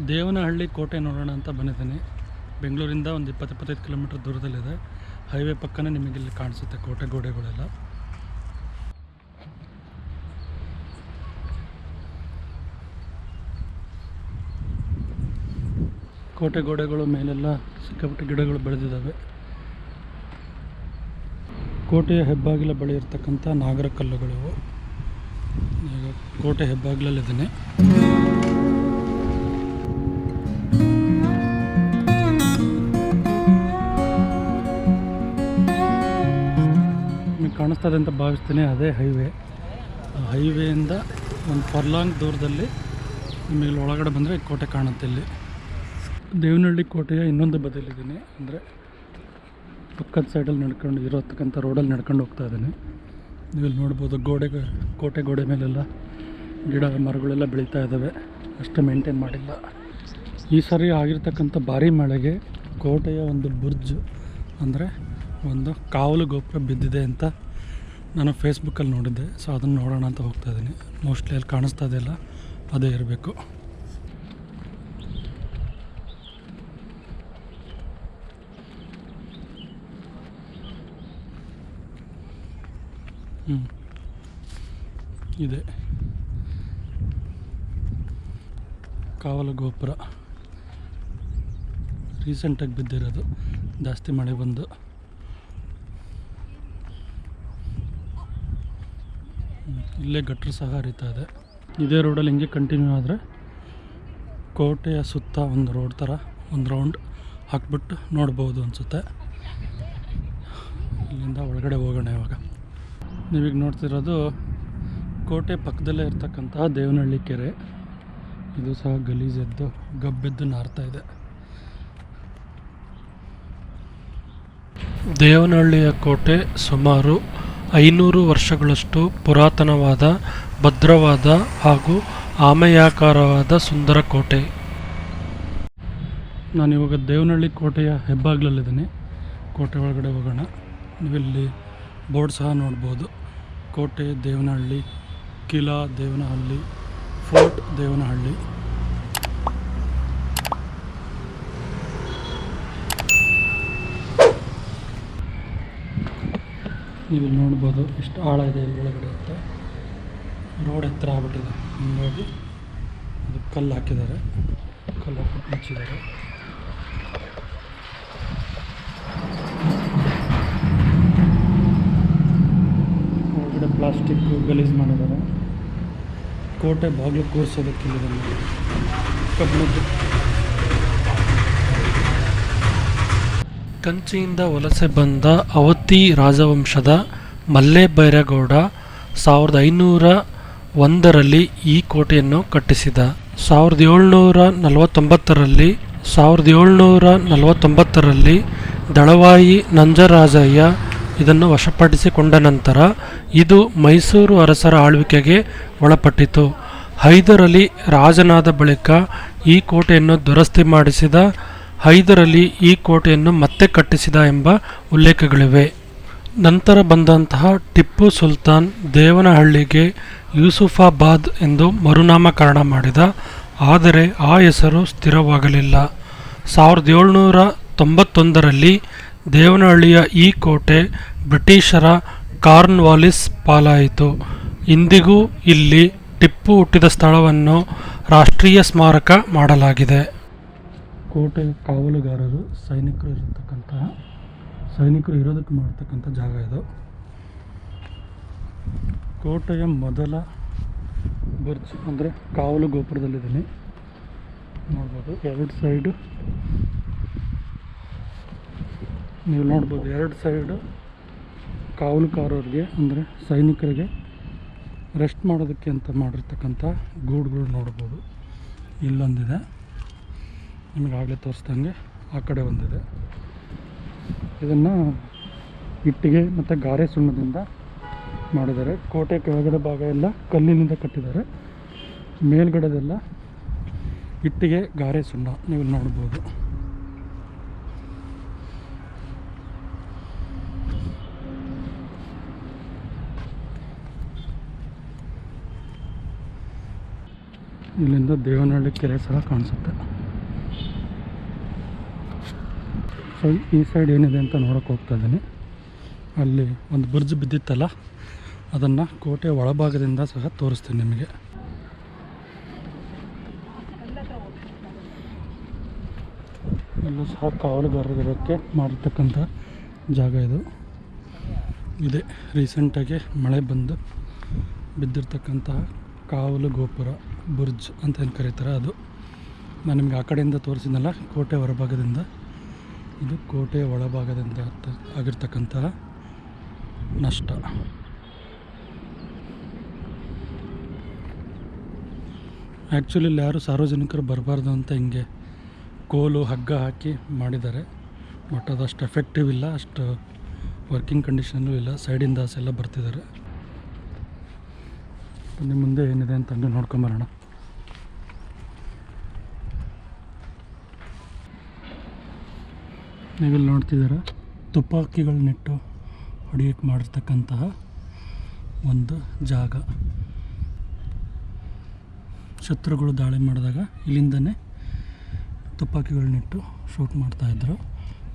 ದೇವನಹಳ್ಳಿ ಕೋಟೆ ನೋಡೋಣ ಅಂತ ಬಂದಿದ್ದೀನಿ. ಬೆಂಗಳೂರಿಂದ ಒಂದು 20-25 ಕಿಲೋಮೀಟರ್ ದೂರದಲ್ಲಿದೆ. ಹೈವೇ ಪಕ್ಕನೇ ನಿಮಗೆ ಇಲ್ಲಿ ಕಾಣಿಸುತ್ತೆ ಕೋಟೆ ಗೋಡೆಗಳೆಲ್ಲ. ಕೋಟೆ ಗೋಡೆಗಳು ಮೇಲೆಲ್ಲ ಸಿಕ್ಕಾಪಟ್ಟೆ ಗಿಡಗಳು ಬೆಳೆದಿದ್ದಾವೆ. ಕೋಟೆಯ ಹೆಬ್ಬಾಗಿಲ ಬಳಿ ಇರ್ತಕ್ಕಂಥ ನಾಗರ ಕಲ್ಲುಗಳಿವು. ಈಗ ಕೋಟೆ ಹೆಬ್ಬಾಗಿಲಲ್ಲಿದ್ದೀನಿ. ನಿಮಗೆ ಕಾಣಿಸ್ತದೆ ಅಂತ ಭಾವಿಸ್ತೀನಿ, ಅದೇ ಹೈವೇ. ಹೈವೇಯಿಂದ ಒಂದು ಫರ್ಲಾಂಗ್ ದೂರದಲ್ಲಿ ನಿಮಗೆ ಒಳಗಡೆ ಬಂದರೆ ಕೋಟೆ ಕಾಣುತ್ತೆ. ಇಲ್ಲಿ ದೇವನಹಳ್ಳಿ ಕೋಟೆಯ ಇನ್ನೊಂದು ಬದಿಯಲ್ಲಿದ್ದೀನಿ, ಅಂದರೆ ಪಕ್ಕದ ಸೈಡಲ್ಲಿ ನಡ್ಕೊಂಡು ಇರೋತಕ್ಕಂಥ ರೋಡಲ್ಲಿ ನಡ್ಕೊಂಡು ಹೋಗ್ತಾ ಇದ್ದೀನಿ. ನೀವು ಇಲ್ಲಿ ನೋಡ್ಬೋದು ಕೋಟೆ ಗೋಡೆ ಮೇಲೆಲ್ಲ ಗಿಡ ಮರಗಳೆಲ್ಲ ಬೆಳೀತಾ ಇದ್ದಾವೆ. ಅಷ್ಟು ಮೇಂಟೈನ್ ಮಾಡಿಲ್ಲ. ಈ ಸರಿ ಆಗಿರ್ತಕ್ಕಂಥ ಭಾರಿ ಮಳೆಗೆ ಕೋಟೆಯ ಒಂದು ಬುರ್ಜ್, ಅಂದರೆ ಒಂದು ಕಾವಲು ಗೋಪುರ ಬಿದ್ದಿದೆ ಅಂತ ನಾನು ಫೇಸ್ಬುಕ್ಕಲ್ಲಿ ನೋಡಿದ್ದೆ. ಸೊ ಅದನ್ನು ನೋಡೋಣ ಅಂತ ಹೋಗ್ತಾ ಇದ್ದೀನಿ. ಮೋಸ್ಟ್ಲಿ ಅಲ್ಲಿ ಕಾಣಿಸ್ತಾ ಇದೆಯಲ್ಲ, ಅದೇ ಇರಬೇಕು. ಇದೆ ಕಾವಲು ಗೋಪುರ. ರೀಸೆಂಟಾಗಿ ಬಿದ್ದಿರೋದು, ಜಾಸ್ತಿ ಮಳೆ ಬಂದು. ಇಲ್ಲೇ ಗಟ್ರು ಸಹ ಹರಿತಾ ಇದೆ. ಇದೇ ರೋಡಲ್ಲಿ ಹಿಂಗೆ ಕಂಟಿನ್ಯೂ ಆದರೆ ಕೋಟೆಯ ಸುತ್ತ ಒಂದು ರೋಡ್ ಥರ ಒಂದು ರೌಂಡ್ ಹಾಕ್ಬಿಟ್ಟು ನೋಡ್ಬೋದು ಅನಿಸುತ್ತೆ. ಇಲ್ಲಿಂದ ಒಳಗಡೆ ಹೋಗೋಣ ಇವಾಗ. ನೀವೀಗ ನೋಡ್ತಿರೋದು ಕೋಟೆ ಪಕ್ಕದಲ್ಲೇ ಇರ್ತಕ್ಕಂತಹ ದೇವನಹಳ್ಳಿ ಕೆರೆ. ಇದು ಸಹ ಗಲೀಜೆದ್ದು ಗಬ್ಬೆದ್ದು ನಾರ್ತಾ ಇದೆ. ದೇವನಹಳ್ಳಿಯ ಕೋಟೆ ಸುಮಾರು 500 ವರ್ಷಗಳಷ್ಟು ಪುರಾತನವಾದ, ಭದ್ರವಾದ ಹಾಗೂ ಆಮೆಯಾಕಾರವಾದ ಸುಂದರ ಕೋಟೆ. ನಾನಿವಾಗ ದೇವನಹಳ್ಳಿ ಕೋಟೆಯ ಹೆಬ್ಬಾಗಿಲಲ್ಲಿದ್ದೀನಿ. ಕೋಟೆ ಒಳಗಡೆ ಹೋಗೋಣ. ನೀವಿಲ್ಲಿ ಬೋರ್ಡ್ ಸಹ ನೋಡ್ಬೋದು. ಕೋಟೆ ದೇವನಹಳ್ಳಿ, ಕಿಲಾ ದೇವನಹಳ್ಳಿ, ಫೋರ್ಟ್ ದೇವನಹಳ್ಳಿ. ನೀವು ನೋಡ್ಬೋದು ಎಷ್ಟು ಆಳ ಇದೆ ಇಲ್ಲಿ ಒಳಗಡೆ ಅಂತ. ರೋಡ್ ಎತ್ತರ ಆಗ್ಬಿಟ್ಟಿದೆ. ಹಿಂಗಾಗಿ ಅದು ಕಲ್ಲು ಹಾಕಿದ್ದಾರೆ, ಕಲ್ಲು ಹಾಕಿ ಮುಚ್ಚಿದ್ದಾರೆ. ಒಳಗಡೆ ಪ್ಲಾಸ್ಟಿಕ್ ಗಲೀಜು ಮಾಡಿದ್ದಾರೆ. ಕೋಟೆ ಬಾಗಿಲು ಕೂರಿಸೋದಕ್ಕೆ ಇಲ್ಲಿ ಕಬ್ಬಿಣದ್ದು. ಕಂಚಿಯಿಂದ ವಲಸೆ ಬಂದ ಅವತಿ ರಾಜವಂಶದ ಮಲ್ಲೆ ಬೈರೇಗೌಡ 1501ರಲ್ಲಿ ಈ ಕೋಟೆಯನ್ನು ಕಟ್ಟಿಸಿದ. 1749ರಲ್ಲಿ ದಳವಾಯಿ ನಂಜರಾಜಯ್ಯ ಇದನ್ನು ವಶಪಡಿಸಿಕೊಂಡ ನಂತರ ಇದು ಮೈಸೂರು ಅರಸರ ಆಳ್ವಿಕೆಗೆ ಒಳಪಟ್ಟಿತು. ಹೈದರಲಿ ರಾಜನಾದ ಬಳಿಕ ಈ ಕೋಟೆಯನ್ನು ದುರಸ್ತಿ ಮಾಡಿಸಿದ ಹೈದರಲಿ ಈ ಕೋಟೆಯನ್ನು ಮತ್ತೆ ಕಟ್ಟಿಸಿದ ಎಂಬ ಉಲ್ಲೇಖಗಳಿವೆ. ನಂತರ ಬಂದಂತಹ ಟಿಪ್ಪು ಸುಲ್ತಾನ್ ದೇವನಹಳ್ಳಿಗೆ ಯೂಸುಫಾಬಾದ್ ಎಂದು ಮರುನಾಮಕರಣ ಮಾಡಿದ. ಆದರೆ ಆ ಹೆಸರು ಸ್ಥಿರವಾಗಲಿಲ್ಲ. 1791ರಲ್ಲಿ ದೇವನಹಳ್ಳಿಯ ಈ ಕೋಟೆ ಬ್ರಿಟಿಷರ ಕಾರ್ನ್ವಾಲಿಸ್ ಪಾಲಾಯಿತು. ಇಂದಿಗೂ ಇಲ್ಲಿ ಟಿಪ್ಪು ಹುಟ್ಟಿದ ಸ್ಥಳವನ್ನು ರಾಷ್ಟ್ರೀಯ ಸ್ಮಾರಕ ಮಾಡಲಾಗಿದೆ. ಕೋಟೆಯ ಕಾವಲುಗಾರರು ಸೈನಿಕರು ಇರೋದಕ್ಕೆ ಮಾಡ್ತಕ್ಕಂಥ ಜಾಗ ಇದು. ಕೋಟೆಯ ಮೊದಲ ಬುರ್ಜ್, ಅಂದರೆ ಕಾವಲು ಗೋಪುರದಲ್ಲಿದ್ದೀನಿ. ನೋಡ್ಬೋದು ಎರಡು ಸೈಡು, ನೀವು ನೋಡ್ಬೋದು ಎರಡು ಸೈಡು ಕಾವಲುಗಾರರಿಗೆ, ಅಂದರೆ ಸೈನಿಕರಿಗೆ ರೆಸ್ಟ್ ಮಾಡೋದಕ್ಕೆ ಅಂತ ಮಾಡಿರ್ತಕ್ಕಂಥ ಗೂಡುಗಳು ನೋಡ್ಬೋದು. ಇಲ್ಲೊಂದಿದೆ, ನಿಮಗೆ ಆಗಲೇ ತೋರಿಸ್ದಂಗೆ ಆ ಕಡೆ ಒಂದಿದೆ. ಇದನ್ನು ಇಟ್ಟಿಗೆ ಮತ್ತು ಗಾರೆ ಸುಣ್ಣದಿಂದ ಮಾಡಿದ್ದಾರೆ. ಕೋಟೆ ಕೆಳಗಡೆ ಭಾಗ ಎಲ್ಲ ಕಲ್ಲಿನಿಂದ ಕಟ್ಟಿದ್ದಾರೆ. ಮೇಲ್ಗಡೆದೆಲ್ಲ ಇಟ್ಟಿಗೆ ಗಾರೆ ಸುಣ್ಣ ನೀವು ನೋಡ್ಬೋದು. ಇಲ್ಲಿಂದ ದೇವನಹಳ್ಳಿ ಕೆರೆ ಸಹ ಕಾಣಿಸುತ್ತೆ. ಸೊ ಈ ಸೈಡ್ ಏನಿದೆ ಅಂತ ನೋಡೋಕೆ ಹೋಗ್ತಾ ಇದ್ದೀನಿ. ಅಲ್ಲಿ ಒಂದು ಬ್ರಿಡ್ಜ್ ಬಿದ್ದಿತ್ತಲ್ಲ, ಅದನ್ನು ಕೋಟೆಯ ಒಳಭಾಗದಿಂದ ಸಹ ತೋರಿಸ್ತೀನಿ ನಿಮಗೆ. ಇಲ್ಲೂ ಸಹ ಕಾವಲುಗಾರರಿಗೆ ಮಾಡಿರ್ತಕ್ಕಂಥ ಜಾಗ ಇದು. ಇದೆ ರೀಸೆಂಟಾಗಿ ಮಳೆ ಬಂದು ಬಿದ್ದಿರ್ತಕ್ಕಂತಹ ಕಾವಲು ಗೋಪುರ, ಬುರ್ಜ್ ಅಂತ ಏನು ಕರೀತಾರೆ ಅದು. ನಾನು ನಿಮ್ಗೆ ಆ ಕಡೆಯಿಂದ ತೋರಿಸಿದ್ನಲ್ಲ ಕೋಟೆ ಹೊರಭಾಗದಿಂದ, ಇದು ಕೋಟೆಯ ಒಳಭಾಗದಿಂದ ಆಗಿರ್ತಕ್ಕಂತಹ ನಷ್ಟ. ಆ್ಯಕ್ಚುಲಿ ಇಲ್ಲಿ ಯಾರು ಸಾರ್ವಜನಿಕರು ಬರಬಾರ್ದು ಅಂತ ಹಿಂಗೆ ಕೋಲು ಹಗ್ಗ ಹಾಕಿ ಮಾಡಿದ್ದಾರೆ. ಬಟ್ ಅದಷ್ಟು ಎಫೆಕ್ಟಿವ್ ಇಲ್ಲ, ಅಷ್ಟು ವರ್ಕಿಂಗ್ ಕಂಡೀಷನಲ್ಲೂ ಇಲ್ಲ. ಸೈಡಿಂದ ಎಲ್ಲ ಬರ್ತಿದ್ದಾರೆ. ನಿಮ್ಮ ಮುಂದೆ ಏನಿದೆ ಅಂತ ಹಂಗೆ ನೋಡ್ಕೊಂಬರೋಣ. ನೀವಿಲ್ಲಿ ನೋಡ್ತಿದ್ದೀರ ತುಪಾಕಿಗಳನ್ನಿಟ್ಟು ಹೊಡೆಯೋಕ್ಕೆ ಮಾಡಿರ್ತಕ್ಕಂತಹ ಒಂದು ಜಾಗ. ಶತ್ರುಗಳು ದಾಳಿ ಮಾಡಿದಾಗ ಇಲ್ಲಿಂದನೇ ತುಪಾಕಿಗಳನ್ನಿಟ್ಟು ಶೂಟ್ ಮಾಡ್ತಾಯಿದ್ರು.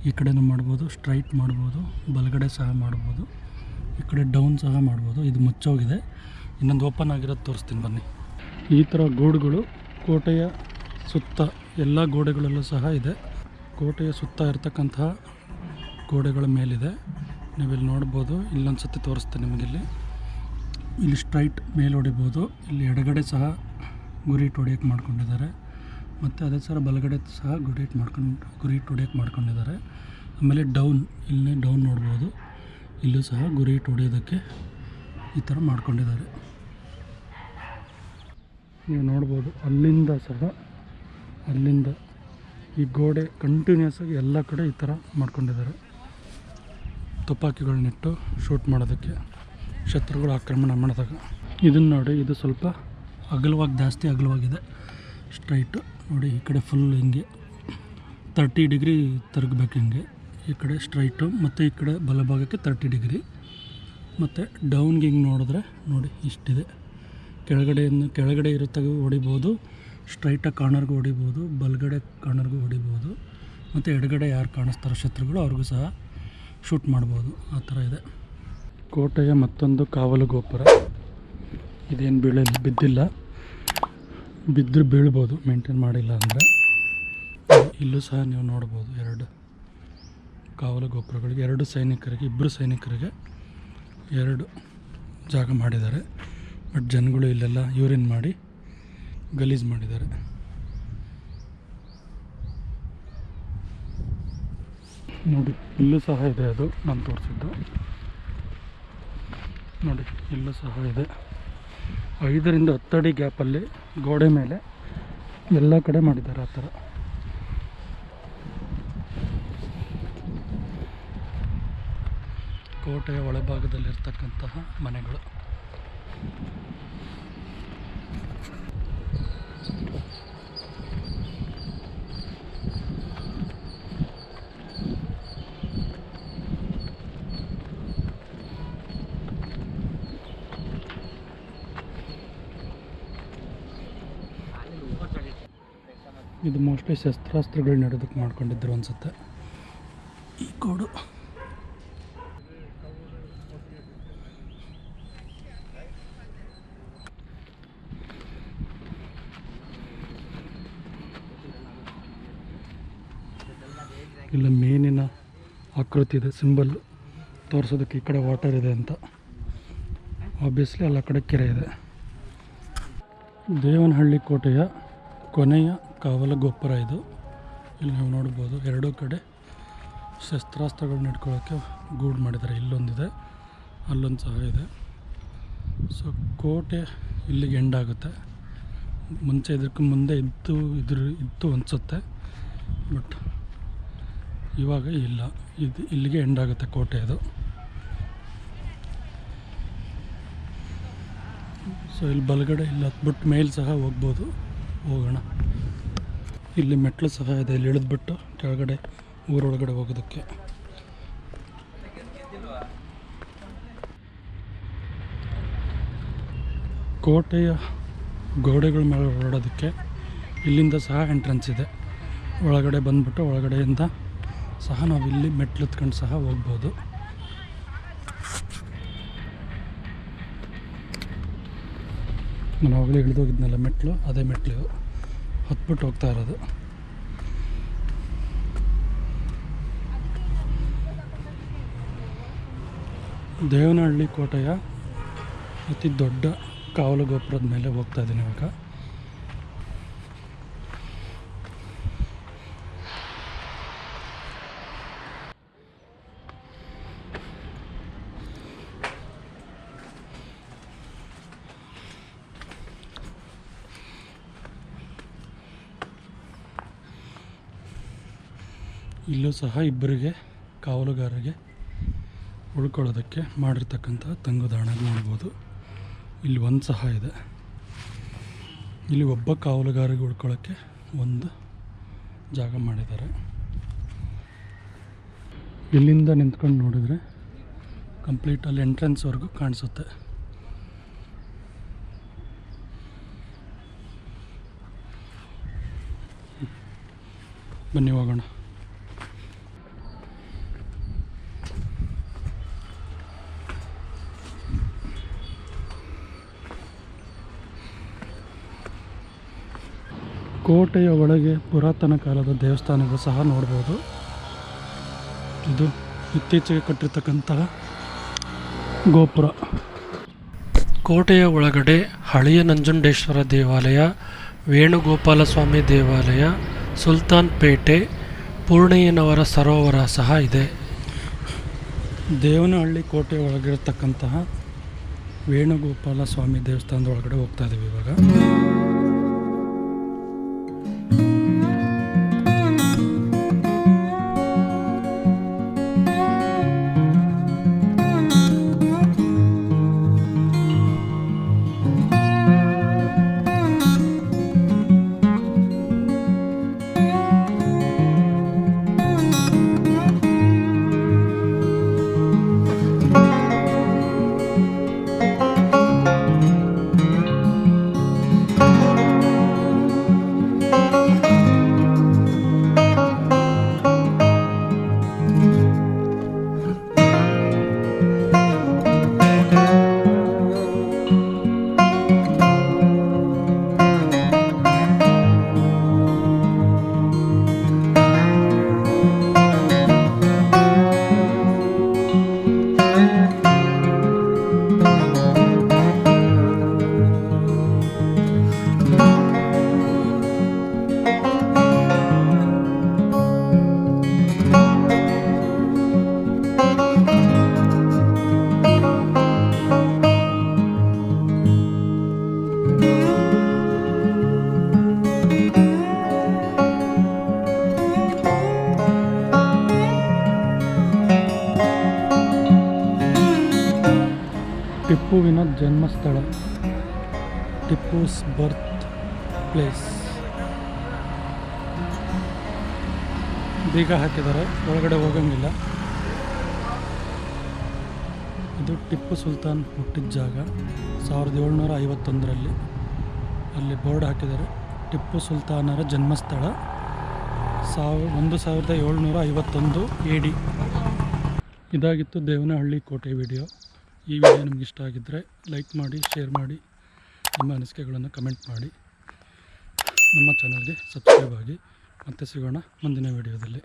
ಈ ಕಡೆನೂ ಮಾಡ್ಬೋದು, ಸ್ಟ್ರೈಟ್ ಮಾಡ್ಬೋದು, ಬಲಗಡೆ ಸಹ ಮಾಡ್ಬೋದು, ಈ ಕಡೆ ಡೌನ್ ಸಹ ಮಾಡ್ಬೋದು. ಇದು ಮುಚ್ಚೋಗಿದೆ, ಇನ್ನೊಂದು ಓಪನ್ ಆಗಿರೋದು ತೋರಿಸ್ತೀನಿ ಬನ್ನಿ. ಈ ಥರ ಗೂಡುಗಳು ಕೋಟೆಯ ಸುತ್ತ ಎಲ್ಲ ಗೋಡೆಗಳಲ್ಲೂ ಸಹ ಇದೆ. ಕೋಟೆಯ ಸುತ್ತ ಇರತಕ್ಕಂತಹ ಗೋಡೆಗಳ ಮೇಲಿದೆ, ನೀವಿಲ್ಲಿ ನೋಡ್ಬೋದು. ಇಲ್ಲೊಂದು ಸತಿ ತೋರಿಸ್ತೀನಿ ನಿಮಗಿಲ್ಲಿ. ಇಲ್ಲಿ ಸ್ಟ್ರೈಟ್ ಮೇಲೆ ಹೊಡಿಬೋದು, ಇಲ್ಲಿ ಎಡಗಡೆ ಸಹ ಗುರಿ ಹೊಡೆಯೋಕ್ಕೆ ಮಾಡ್ಕೊಂಡಿದ್ದಾರೆ. ಮತ್ತು ಅದೇ ಥರ ಬಲಗಡೆ ಸಹ ಗುರಿ ಹೊಡೆಯೋಕ್ಕೆ ಮಾಡ್ಕೊಂಡಿದ್ದಾರೆ. ಆಮೇಲೆ ಡೌನ್, ಇಲ್ಲಿ ಡೌನ್ ನೋಡ್ಬೋದು, ಇಲ್ಲೂ ಸಹ ಗುರಿ ಹೊಡೆಯೋದಕ್ಕೆ ಈ ಥರ ಮಾಡ್ಕೊಂಡಿದ್ದಾರೆ. ನೀವು ನೋಡ್ಬೋದು ಅಲ್ಲಿಂದ ಸಹ, ಅಲ್ಲಿಂದ ಈ ಗೋಡೆ ಕಂಟಿನ್ಯೂಸ್ ಆಗಿ ಎಲ್ಲ ಕಡೆ ಈ ಥರ ಮಾಡ್ಕೊಂಡಿದ್ದಾರೆ. ತುಪಾಕಿಗಳನ್ನಿಟ್ಟು ಶೂಟ್ ಮಾಡೋದಕ್ಕೆ ಶತ್ರುಗಳು ಆಕ್ರಮಣ ಮಾಡಿದಾಗ. ಇದನ್ನು ನೋಡಿ, ಇದು ಸ್ವಲ್ಪ ಜಾಸ್ತಿ ಅಗಲವಾಗಿದೆ. ಸ್ಟ್ರೈಟು ನೋಡಿ, ಈ ಕಡೆ ಫುಲ್ ಹಿಂಗೆ 30 ಡಿಗ್ರಿ ತಿರುಗಬೇಕು ಹಿಂಗೆ. ಈ ಕಡೆ ಸ್ಟ್ರೈಟು ಮತ್ತು ಈ ಕಡೆ ಬಲಭಾಗಕ್ಕೆ 30 ಡಿಗ್ರಿ. ಮತ್ತು ಡೌನ್ಗೆ ಹಿಂಗೆ ನೋಡಿದ್ರೆ ನೋಡಿ ಇಷ್ಟಿದೆ. ಕೆಳಗಡೆ ಇರುತ್ತಾಗ ಹೊಡಿಬೋದು, ಸ್ಟ್ರೈಟಾಗಿ ಕಾರ್ನರ್ಗೂ ಹೊಡಿಬೋದು, ಬಲಗಡೆ ಕಾರ್ನರ್ಗೂ ಹೊಡಿಬೋದು, ಮತ್ತು ಎಡಗಡೆ ಯಾರು ಕಾಣಿಸ್ತಾರೋ ಶತ್ರುಗಳು ಅವ್ರಿಗೂ ಸಹ ಶೂಟ್ ಮಾಡ್ಬೋದು. ಆ ಥರ ಇದೆ. ಕೋಟೆಯ ಮತ್ತೊಂದು ಕಾವಲು ಗೋಪುರ. ಇದೇನು ಬಿದ್ದಿಲ್ಲ, ಬಿದ್ದರೂ ಬೀಳ್ಬೋದು ಮೇಂಟೈನ್ ಮಾಡಿಲ್ಲ ಅಂದರೆ. ಇಲ್ಲೂ ಸಹ ನೀವು ನೋಡ್ಬೋದು 2 ಕಾವಲು ಗೋಪುರಗಳಿಗೆ, 2 ಸೈನಿಕರಿಗೆ, 2 ಸೈನಿಕರಿಗೆ 2 ಜಾಗ ಮಾಡಿದ್ದಾರೆ. ಬಟ್ ಜನಗಳು ಇಲ್ಲೆಲ್ಲ ಯೂರಿನ್ ಮಾಡಿ ಗಲೀಜು ಮಾಡಿದ್ದಾರೆ. ನೋಡಿ ಇಲ್ಲೂ ಸಹ ಇದೆ, ಅದು ನಾನು ತೋರಿಸಿದ್ದು ನೋಡಿ, ಇಲ್ಲೂ ಸಹ ಇದೆ. 5 ರಿಂದ 10 ಅಡಿ ಗ್ಯಾಪಲ್ಲಿ ಗೋಡೆ ಮೇಲೆ ಎಲ್ಲ ಕಡೆ ಮಾಡಿದ್ದಾರೆ ಆ ಥರ. ಕೋಟೆಯ ಒಳಭಾಗದಲ್ಲಿರ್ತಕ್ಕಂತಹ ಮನೆಗಳು. ಇದು ಮೋಸ್ಟ್ಲಿ ಶಸ್ತ್ರಾಸ್ತ್ರಗಳನ್ನ ಇಡೋದಕ್ಕೆ ಮಾಡ್ಕೊಂಡಿದ್ರು ಅನಿಸುತ್ತೆ ಈ ಗೋಡು. ಇಲ್ಲ ಮೀನಿನ ಆಕೃತಿ ಇದೆ, ಸಿಂಬಲ್ ತೋರಿಸೋದಕ್ಕೆ ಈ ಕಡೆ ವಾಟರ್ ಇದೆ ಅಂತ. ಆಬ್ವಿಯಸ್ಲಿ ಅಲ್ಲ ಕಡೆ ಕೆರೆ ಇದೆ. ದೇವನಹಳ್ಳಿ ಕೋಟೆಯ ಕೊನೆಯ ಕಾವಲು ಗೋಪುರ ಇದು. ಇಲ್ಲಿ ನೀವು ನೋಡ್ಬೋದು 2 ಕಡೆ ಶಸ್ತ್ರಾಸ್ತ್ರಗಳನ್ನ ಇಟ್ಕೊಳ್ಳೋಕ್ಕೆ ಗೂಡು ಮಾಡಿದ್ದಾರೆ. ಇಲ್ಲೊಂದಿದೆ, ಅಲ್ಲೊಂದು ಸಹ ಇದೆ. ಸೊ ಕೋಟೆ ಇಲ್ಲಿಗೆ ಎಂಡ್ ಆಗುತ್ತೆ. ಮುಂಚೆ ಇದಕ್ಕೆ ಮುಂದೆ ಇತ್ತು ಅನಿಸುತ್ತೆ, ಬಟ್ ಇವಾಗ ಇಲ್ಲ. ಇದು ಇಲ್ಲಿಗೆ ಎಂಡ್ ಆಗುತ್ತೆ ಕೋಟೆ ಅದು. ಸೊ ಇಲ್ಲಿ ಬಲಗಡೆ ಇಲ್ಲಿ ಹತ್ಬಿಟ್ಟು ಮೇಲೆ ಸಹ ಹೋಗ್ಬೋದು, ಹೋಗೋಣ. ಇಲ್ಲಿ ಮೆಟ್ಲು ಸಹ ಇದೆ, ಇಲ್ಲಿ ಇಳಿದ್ಬಿಟ್ಟು ಕೆಳಗಡೆ ಊರೊಳಗಡೆ ಹೋಗೋದಕ್ಕೆ. ಕೋಟೆಯ ಗೋಡೆಗಳ ಮೇಲೆ ಓಡಾಡೋದಕ್ಕೆ ಇಲ್ಲಿಂದ ಸಹ ಎಂಟ್ರೆನ್ಸ್ ಇದೆ. ಒಳಗಡೆ ಬಂದ್ಬಿಟ್ಟು ಒಳಗಡೆಯಿಂದ ಸಹ ನಾವು ಇಲ್ಲಿ ಮೆಟ್ಲು ಹತ್ಕೊಂಡು ಸಹ ಹೋಗ್ಬೋದು. ನಾನು ಅವಾಗಲೇ ಇಳಿದೋಗಿದ್ನಲ್ಲ ಮೆಟ್ಲು, ಅದೇ ಮೆಟ್ಲು ಹತ್ಬಿಟ್ಟು ಹೋಗ್ತಾ ಇರೋದು. ದೇವನಹಳ್ಳಿ ಕೋಟೆಯ ಅತಿ ದೊಡ್ಡ ಕಾವಲು ಗೋಪುರದ ಮೇಲೆ ಹೋಗ್ತಾ ಇದ್ದೀನಿ ಇವಾಗ. ಇಲ್ಲೂ ಸಹ ಇಬ್ಬರಿಗೆ ಕಾವಲುಗಾರರಿಗೆ ಉಳ್ಕೊಳ್ಳೋದಕ್ಕೆ ಮಾಡಿರ್ತಕ್ಕಂಥ ತಂಗುದಾಣ ನೋಡ್ಬೋದು. ಇಲ್ಲಿ ಒಂದು ಸಹ ಇದೆ. ಇಲ್ಲಿ ಒಬ್ಬ ಕಾವಲುಗಾರಿಗೆ ಉಳ್ಕೊಳ್ಳೋಕ್ಕೆ ಒಂದು ಜಾಗ ಮಾಡಿದ್ದಾರೆ. ಇಲ್ಲಿಂದ ನಿಂತ್ಕೊಂಡು ನೋಡಿದರೆ ಕಂಪ್ಲೀಟ್ ಅಲ್ಲಿ ಎಂಟ್ರೆನ್ಸ್ವರೆಗೂ ಕಾಣಿಸುತ್ತೆ. ಬನ್ನಿ ಹೋಗೋಣ. ಕೋಟೆಯ ಒಳಗೆ ಪುರಾತನ ಕಾಲದ ದೇವಸ್ಥಾನಗಳು ಸಹ ನೋಡ್ಬೋದು. ಇದು ಇತ್ತೀಚೆಗೆ ಕಟ್ಟಿರ್ತಕ್ಕಂತಹ ಗೋಪುರ. ಕೋಟೆಯ ಒಳಗಡೆ ಹಳೆಯ ನಂಜುಂಡೇಶ್ವರ ದೇವಾಲಯ, ವೇಣುಗೋಪಾಲ ಸ್ವಾಮಿ ದೇವಾಲಯ, ಸುಲ್ತಾನ್ ಪೇಟೆ, ಪೂರ್ಣಯ್ಯನವರ ಸರೋವರ ಸಹ ಇದೆ. ದೇವನಹಳ್ಳಿ ಕೋಟೆಯ ಒಳಗಿರತಕ್ಕಂತಹ ವೇಣುಗೋಪಾಲ ಸ್ವಾಮಿ ದೇವಸ್ಥಾನದ ಒಳಗಡೆ ಹೋಗ್ತಾ ಇದ್ದೀವಿ ಇವಾಗ. ಟಿಪ್ಪುವಿನ ಜನ್ಮಸ್ಥಳ, ಟಿಪ್ಪುಸ್ ಬರ್ತ್ ಪ್ಲೇಸ್. ಬೀಗ ಹಾಕಿದ್ದಾರೆ, ಒಳಗಡೆ ಹೋಗಂಗಿಲ್ಲ. ಇದು ಟಿಪ್ಪು ಸುಲ್ತಾನ್ ಹುಟ್ಟಿದ ಜಾಗ 1751ರಲ್ಲಿ. ಅಲ್ಲಿ ಬೋರ್ಡ್ ಹಾಕಿದ್ದಾರೆ, ಟಿಪ್ಪು ಸುಲ್ತಾನರ ಜನ್ಮಸ್ಥಳ 1751 AD. ಇದಾಗಿತ್ತು ದೇವನಹಳ್ಳಿ ಕೋಟೆ ವಿಡಿಯೋ. ಈ ವಿಡಿಯೋ ನಿಮ್ಗೆ ಇಷ್ಟ ಆಗಿದ್ದರೆ ಲೈಕ್ ಮಾಡಿ, ಶೇರ್ ಮಾಡಿ, ನಿಮ್ಮ ಅನಿಸಿಕೆಗಳನ್ನು ಕಮೆಂಟ್ ಮಾಡಿ. ನಮ್ಮ ಚಾನಲ್ಗೆ ಸಬ್ಸ್ಕ್ರೈಬ್ ಆಗಿ. ಮತ್ತೆ ಸಿಗೋಣ ಮುಂದಿನ ವಿಡಿಯೋದಲ್ಲಿ.